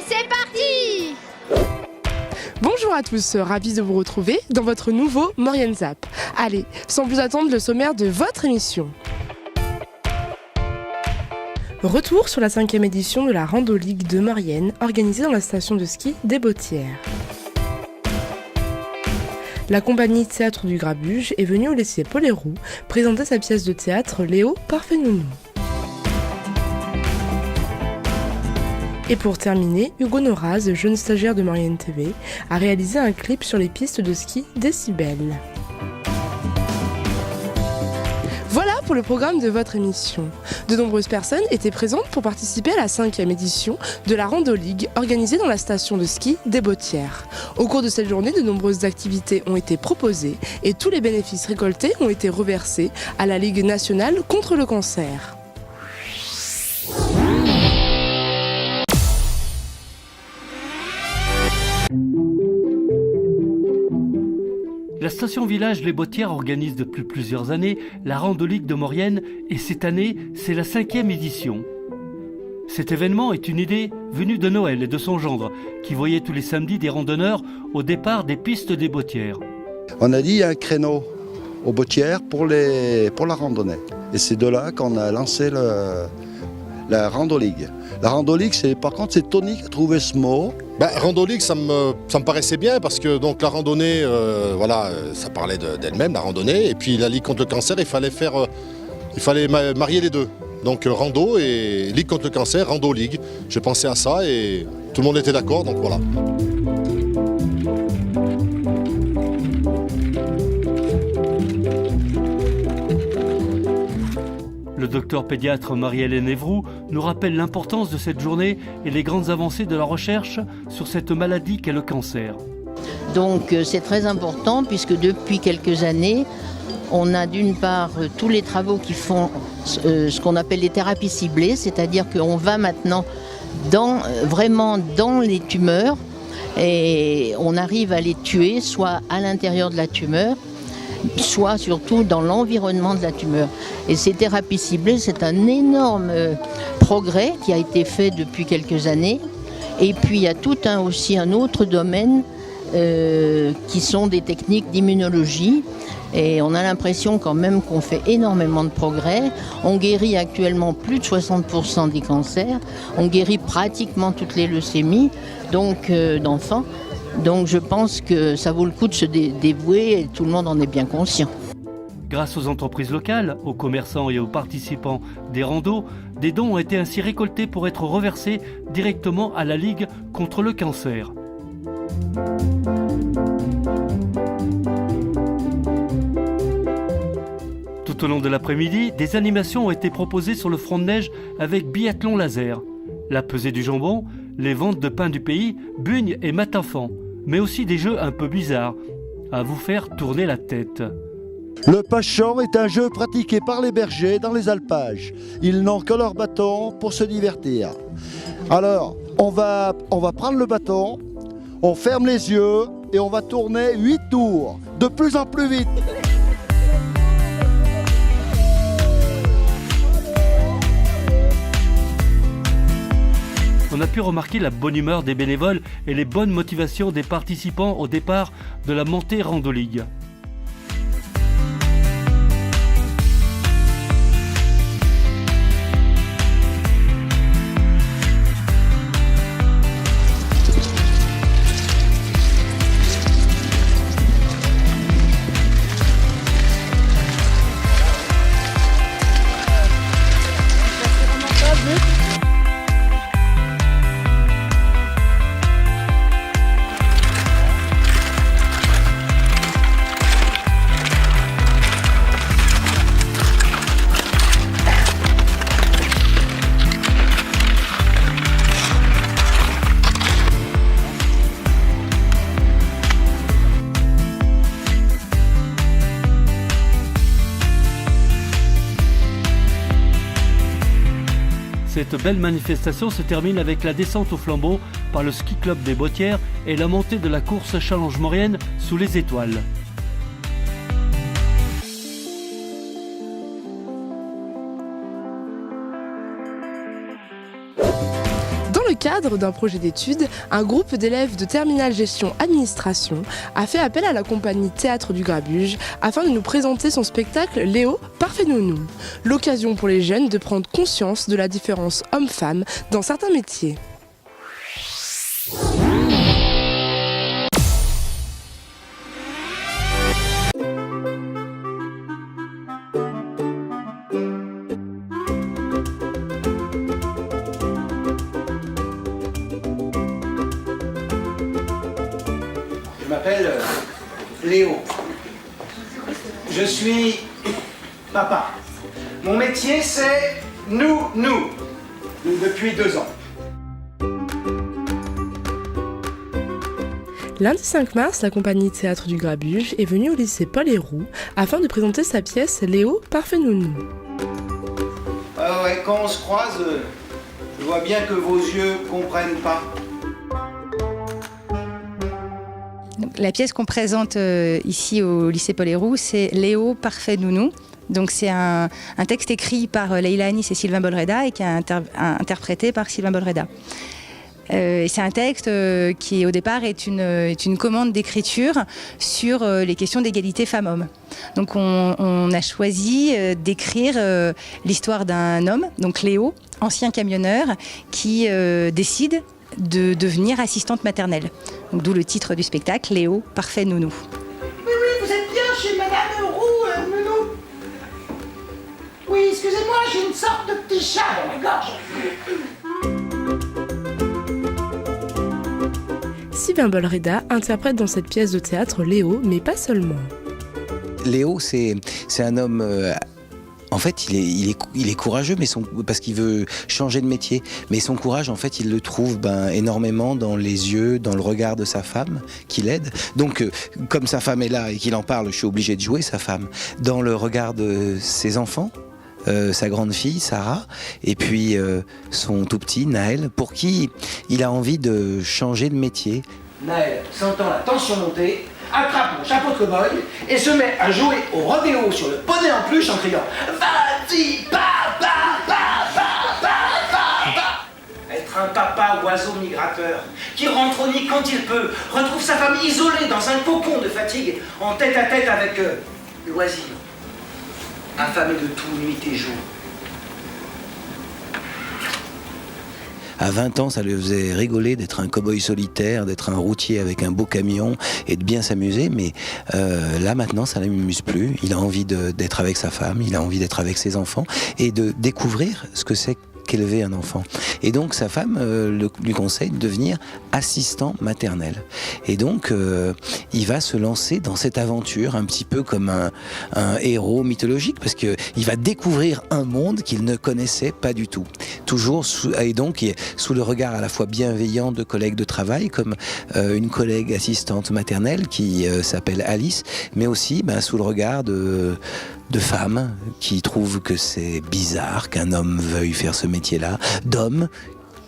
c'est parti! Bonjour à tous, ravis de vous retrouver dans votre nouveau Maurienne Zap. Allez, sans plus attendre, le sommaire de votre émission. Retour sur la 5e édition de la Rando Ligue de Maurienne, organisée dans la station de ski des Bottières. La compagnie Théâtre du Grabuge est venue au lycée Paul-Héroux présenter sa pièce de théâtre Léo Parfait Nounou. Et pour terminer, Hugo Noraz, jeune stagiaire de Maurienne TV, a réalisé un clip sur les pistes de ski Décibel. Voilà pour le programme de votre émission. De nombreuses personnes étaient présentes pour participer à la 5e édition de la Rando Ligue organisée dans la station de ski des Bottières. Au cours de cette journée, de nombreuses activités ont été proposées et tous les bénéfices récoltés ont été reversés à la Ligue nationale contre le cancer. La station village Les Bottières organise depuis plusieurs années la Rando Ligue de Maurienne et cette année, c'est la 5e édition. Cet événement est une idée venue de Noël et de son gendre, qui voyait tous les samedis des randonneurs au départ des pistes des Bottières. On a dit un créneau aux Bottières pour la randonnée. Et c'est de là qu'on a lancé la Rando Ligue. La Rando Ligue, par contre, c'est Tony qui a trouvé ce mot. Rando Ligue, ça me paraissait bien parce que donc, la randonnée, ça parlait d'elle-même, la randonnée. Et puis la Ligue contre le cancer, il fallait marier les deux. Donc Rando et Ligue contre le cancer, Rando Ligue. J'ai pensé à ça et tout le monde était d'accord, donc voilà. Le docteur pédiatre Marie-Hélène Évroux nous rappelle l'importance de cette journée et les grandes avancées de la recherche sur cette maladie qu'est le cancer. Donc c'est très important puisque depuis quelques années, on a d'une part tous les travaux qui font ce qu'on appelle les thérapies ciblées, c'est-à-dire qu'on va maintenant vraiment dans les tumeurs et on arrive à les tuer soit à l'intérieur de la tumeur, soit surtout dans l'environnement de la tumeur. Et ces thérapies ciblées, c'est un énorme progrès qui a été fait depuis quelques années. Et puis il y a aussi un autre domaine qui sont des techniques d'immunologie. Et on a l'impression quand même qu'on fait énormément de progrès. On guérit actuellement plus de 60% des cancers. On guérit pratiquement toutes les leucémies d'enfants. Donc je pense que ça vaut le coup de se dévouer et tout le monde en est bien conscient. Grâce aux entreprises locales, aux commerçants et aux participants des randos, des dons ont été ainsi récoltés pour être reversés directement à la Ligue contre le cancer. Tout au long de l'après-midi, des animations ont été proposées sur le front de neige avec biathlon laser, la pesée du jambon, les ventes de pain du pays, bugnes et matafans, mais aussi des jeux un peu bizarres, à vous faire tourner la tête. Le pachon est un jeu pratiqué par les bergers dans les alpages. Ils n'ont que leur bâton pour se divertir. Alors, on va prendre le bâton, on ferme les yeux et on va tourner 8 tours, de plus en plus vite. On a pu remarquer la bonne humeur des bénévoles et les bonnes motivations des participants au départ de la montée Rando Ligue. Cette belle manifestation se termine avec la descente au flambeau par le ski club des Bottières et la montée de la course Challenge Maurienne sous les étoiles. cadre d'un projet d'études, un groupe d'élèves de terminale gestion administration a fait appel à la compagnie Théâtre du Grabuge afin de nous présenter son spectacle Léo, parfait nounou. L'occasion pour les jeunes de prendre conscience de la différence homme-femme dans certains métiers. Je m'appelle Léo. Je suis papa. Mon métier c'est nous depuis 2 ans. Lundi 5 mars, la compagnie Théâtre du Grabuge est venue au lycée Paul Héroux afin de présenter sa pièce Léo, parfait nounou. Ouais, quand on se croise, je vois bien que vos yeux comprennent pas. La pièce qu'on présente ici au lycée Paul Héroux, c'est Léo, parfait nounou. Donc c'est un texte écrit par Leïla Anis et Sylvain Bolreda et qui est interprété par Sylvain Bolreda. C'est un texte qui au départ est une commande d'écriture sur les questions d'égalité femmes-hommes. Donc on a choisi d'écrire l'histoire d'un homme, donc Léo, ancien camionneur, qui décide de devenir assistante maternelle. Donc, d'où le titre du spectacle, Léo, parfait nounou. Oui, vous êtes bien chez Madame Roux, Nounou. Oui, excusez-moi, j'ai une sorte de petit chat dans la gorge. Sylvain Bolreda interprète dans cette pièce de théâtre Léo, mais pas seulement. Léo, c'est un homme... En fait, il est courageux, mais parce qu'il veut changer de métier. Mais son courage, en fait, il le trouve énormément dans les yeux, dans le regard de sa femme, qui l'aide. Donc, comme sa femme est là et qu'il en parle, je suis obligé de jouer sa femme. Dans le regard de ses enfants, sa grande fille, Sarah, et puis son tout petit, Naël, pour qui il a envie de changer de métier. Naël, sentant la tension monter, attrape mon chapeau de cow-boy et se met à jouer au rodéo sur le poney en peluche en criant « Vas-y, papa. Être un papa oiseau migrateur qui rentre au nid quand il peut, retrouve sa femme isolée dans un cocon de fatigue, en tête à tête avec loisir, affamé de tout, nuit et jour. » À 20 ans, ça le faisait rigoler d'être un cow-boy solitaire, d'être un routier avec un beau camion et de bien s'amuser. Mais là, maintenant, ça ne l'amuse plus. Il a envie d'être avec sa femme, il a envie d'être avec ses enfants et de découvrir ce que c'est qu'élever un enfant. Et donc, sa femme lui conseille de devenir assistant maternel. Et donc, il va se lancer dans cette aventure un petit peu comme un héros mythologique parce qu'il va découvrir un monde qu'il ne connaissait pas du tout. Toujours sous le regard à la fois bienveillant de collègues de travail comme une collègue assistante maternelle qui s'appelle Alice, mais aussi sous le regard de femmes qui trouvent que c'est bizarre qu'un homme veuille faire ce métier-là, d'hommes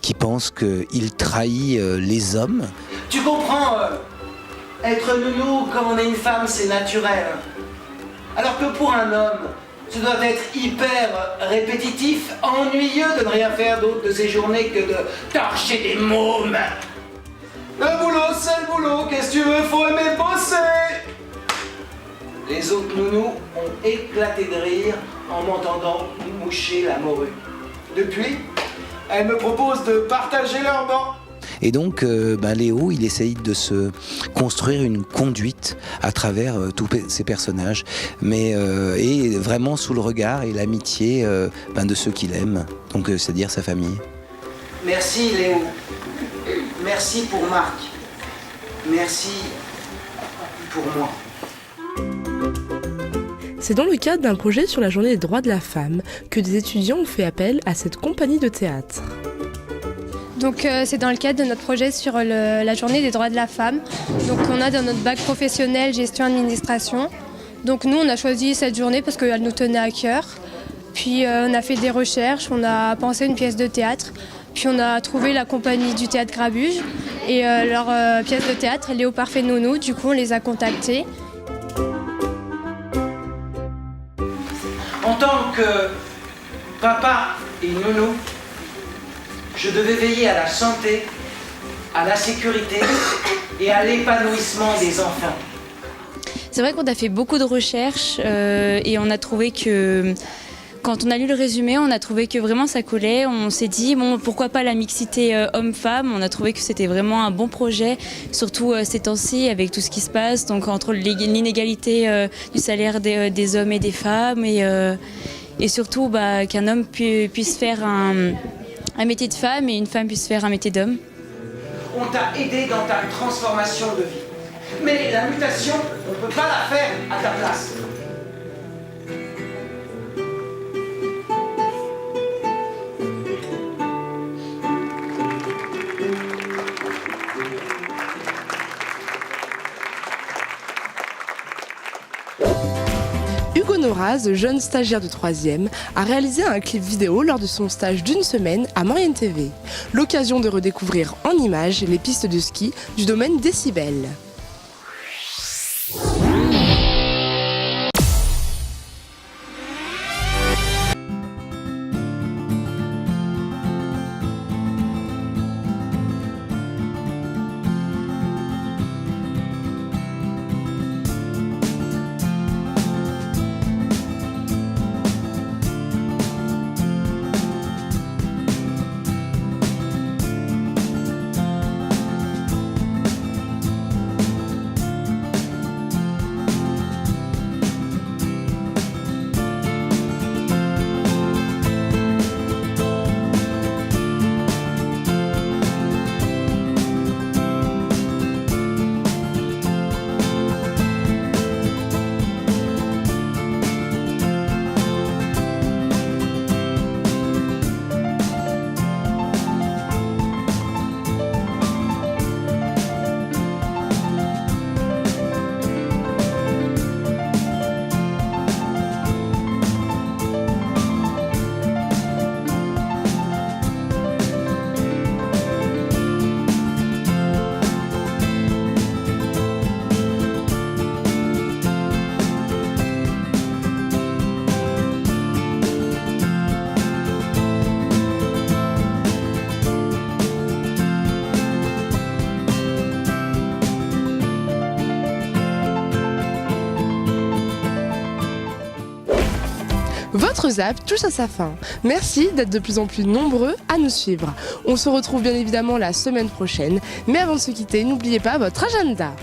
qui pensent qu'il trahit les hommes. Tu comprends, être nounou quand on est une femme, c'est naturel. Alors que pour un homme, ça doit être hyper répétitif, ennuyeux de ne rien faire d'autre de ses journées que de torcher des mômes. Le boulot, c'est le boulot, qu'est-ce que tu veux, faut aimer bosser. Les autres nounous ont éclaté de rire en m'entendant moucher la morue. Depuis, elles me proposent de partager leur banc. Et donc, Léo, il essaye de se construire une conduite à travers tous ces personnages, et vraiment sous le regard et l'amitié de ceux qu'il aime, donc c'est-à-dire sa famille. Merci Léo. Merci pour Marc. Merci pour moi. C'est dans le cadre d'un projet sur la journée des droits de la femme que des étudiants ont fait appel à cette compagnie de théâtre. Donc c'est dans le cadre de notre projet sur la journée des droits de la femme. Donc on a dans notre bac professionnel gestion administration. Donc nous on a choisi cette journée parce qu'elle nous tenait à cœur. Puis on a fait des recherches, on a pensé une pièce de théâtre. Puis on a trouvé la compagnie du théâtre Grabuge et leur pièce de théâtre Léo parfait nounou. Du coup on les a contactés. En tant que papa et nounou, je devais veiller à la santé, à la sécurité et à l'épanouissement des enfants. C'est vrai qu'on a fait beaucoup de recherches et on a trouvé que, quand on a lu le résumé, on a trouvé que vraiment ça collait. On s'est dit, bon, pourquoi pas la mixité homme-femme. On a trouvé que c'était vraiment un bon projet, surtout ces temps-ci avec tout ce qui se passe, donc entre l'inégalité du salaire des hommes et des femmes et surtout qu'un homme puisse faire un métier de femme et une femme puisse faire un métier d'homme. On t'a aidé dans ta transformation de vie. Mais la mutation, on ne peut pas la faire à ta place. Hugo Noraz, jeune stagiaire de 3e, a réalisé un clip vidéo lors de son stage d'1 semaine à Maurienne TV. L'occasion de redécouvrir en images les pistes de ski du domaine Décibel. Votre ZAP touche à sa fin. Merci d'être de plus en plus nombreux à nous suivre. On se retrouve bien évidemment la semaine prochaine, mais avant de se quitter, n'oubliez pas votre agenda.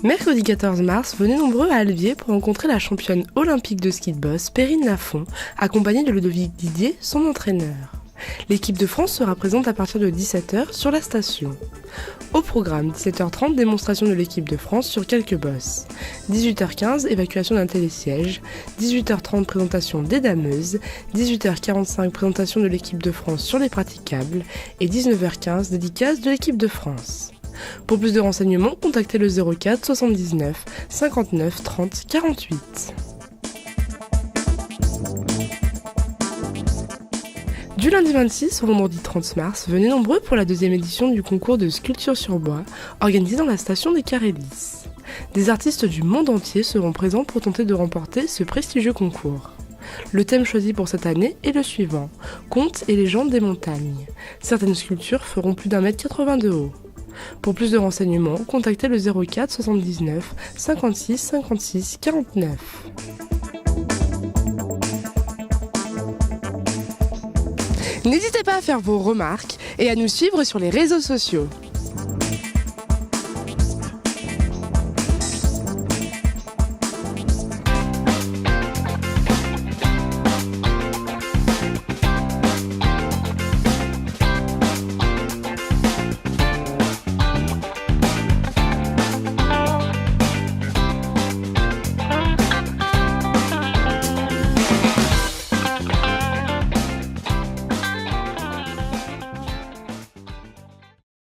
Mercredi 14 mars, venez nombreux à Albier pour rencontrer la championne olympique de ski de boss, Perrine Lafont, accompagnée de Ludovic Didier, son entraîneur. L'équipe de France sera présente à partir de 17h sur la station. Au programme, 17h30, démonstration de l'équipe de France sur quelques bosses. 18h15, évacuation d'un télésiège. 18h30, présentation des dameuses. 18h45, présentation de l'équipe de France sur les praticables. Et 19h15, dédicace de l'équipe de France. Pour plus de renseignements, contactez le 04 79 59 30 48. Du lundi 26 au vendredi 30 mars, venez nombreux pour la 2e édition du concours de sculpture sur bois, organisé dans la station des Carélis. Des artistes du monde entier seront présents pour tenter de remporter ce prestigieux concours. Le thème choisi pour cette année est le suivant, contes et légendes des montagnes. Certaines sculptures feront plus d'1,80 m de haut. Pour plus de renseignements, contactez le 04 79 56 56 49. N'hésitez pas à faire vos remarques et à nous suivre sur les réseaux sociaux.